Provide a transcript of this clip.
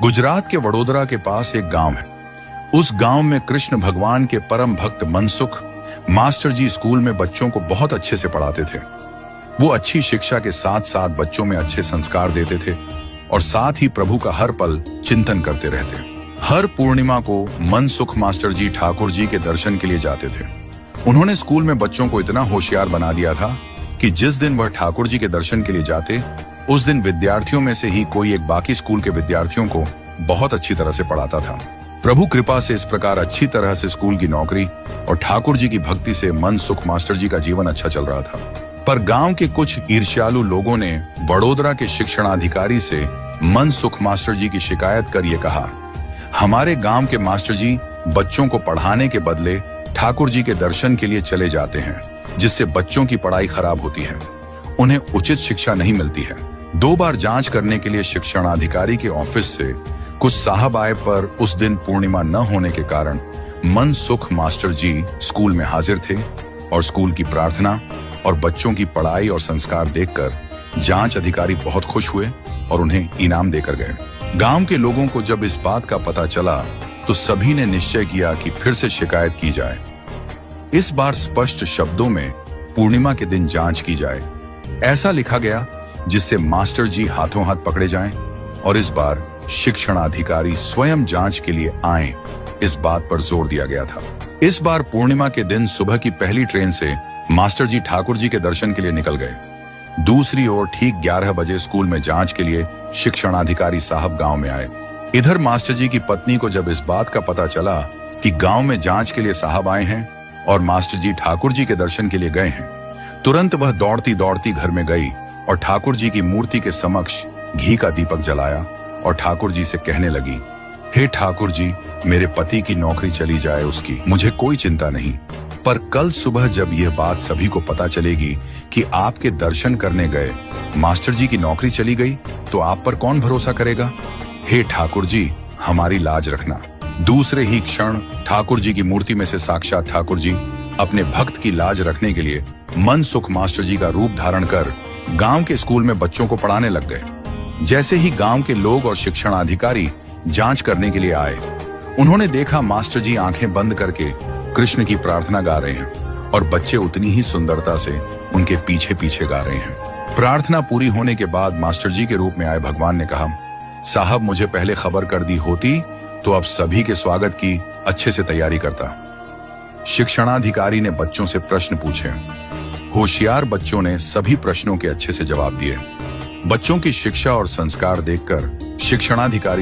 गुजरात के वडोदरा के पास एक गांव है। उस गांव में कृष्ण भगवान के परम भक्त मनसुख मास्टर जी स्कूल में बच्चों को बहुत अच्छे से पढ़ाते थे। वो अच्छी शिक्षा के साथ साथ बच्चों में अच्छे संस्कार देते थे और साथ ही प्रभु का हर पल चिंतन करते रहते। हर पूर्णिमा को मनसुख मास्टर जी ठाकुर जी के दर्शन के लिए जाते थे। उन्होंने स्कूल में बच्चों को इतना होशियार बना दिया था कि जिस दिन वह ठाकुर जी के दर्शन के लिए जाते, उस दिन विद्यार्थियों में से ही कोई एक बाकी स्कूल के विद्यार्थियों को बहुत अच्छी तरह से पढ़ाता था। प्रभु कृपा से इस प्रकार अच्छी तरह से स्कूल की नौकरी और ठाकुर जी की भक्ति से मनसुख मास्टर जी का जीवन अच्छा चल रहा था। पर गांव के कुछ ईर्ष्यालु लोगों ने वडोदरा के शिक्षणाधिकारी से मनसुख मास्टर जी की शिकायत कर ये कहा, हमारे गांव के मास्टर जी बच्चों को पढ़ाने के बदले ठाकुर जी के दर्शन के लिए चले जाते हैं, जिससे बच्चों की पढ़ाई खराब होती है, उन्हें उचित शिक्षा नहीं मिलती है। 2 बार जांच करने के लिए शिक्षणाधिकारी के ऑफिस से कुछ साहब आए, पर उस दिन पूर्णिमा न होने के कारण मनसुख मास्टर जी स्कूल में हाजिर थे और स्कूल की प्रार्थना और बच्चों की पढ़ाई और संस्कार देखकर जांच अधिकारी बहुत खुश हुए और उन्हें इनाम देकर गए। गांव के लोगों को जब इस बात का पता चला तो सभी ने निश्चय किया कि फिर से शिकायत की जाए। इस बार स्पष्ट शब्दों में पूर्णिमा के दिन जांच की जाए, ऐसा लिखा गया जिससे मास्टर जी हाथों हाथ पकड़े जाएं और इस बार शिक्षणाधिकारी स्वयं जांच के लिए आए, इस बात पर जोर दिया गया था। इस बार पूर्णिमा के दिन सुबह की पहली ट्रेन से मास्टर जी ठाकुर जी के दर्शन के लिए निकल गए। दूसरी ओर ठीक 11 बजे स्कूल में जांच के लिए शिक्षणाधिकारी साहब गांव में आए। इधर मास्टर जी की पत्नी को जब इस बात का पता चला कि गांव में जांच के लिए साहब आए हैं और मास्टर जी ठाकुर जी के दर्शन के लिए गए हैं, तुरंत वह दौड़ती दौड़ती घर में गई और ठाकुर जी की मूर्ति के समक्ष घी का दीपक जलाया और ठाकुर जी से कहने लगी, हे ठाकुर जी, मेरे पति की नौकरी चली जाए उसकी मुझे कोई चिंता नहीं, पर कल सुबह जब यह बात सभी को पता चलेगी कि आपके दर्शन करने गए मास्टर जी की नौकरी चली गई, तो आप पर कौन भरोसा करेगा। हे ठाकुर जी, हमारी लाज रखना। दूसरे ही क्षण ठाकुर जी की मूर्ति में से साक्षात ठाकुर जी अपने भक्त की लाज रखने के लिए मनसुख मास्टर जी का रूप धारण कर गांव के स्कूल में बच्चों को पढ़ाने लग गए। जैसे ही गांव के लोग और शिक्षणाधिकारी जांच करने के लिए आए, उन्होंने देखा मास्टर जी आंखें बंद करके कृष्ण की प्रार्थना गा रहे हैं और बच्चे उतनी ही सुंदरता से उनके पीछे पीछे गा रहे हैं। प्रार्थना पूरी होने के बाद मास्टर जी के रूप में आए भगवान ने कहा, साहब मुझे पहले खबर कर दी होती तो अब सभी के स्वागत की अच्छे से तैयारी करता। शिक्षणाधिकारी ने बच्चों से प्रश्न पूछे। होशियार बच्चों ने सभी प्रश्नों के अच्छे से जवाब दिए। बच्चों की शिक्षा और संस्कार देखकर शिक्षणाधिकारी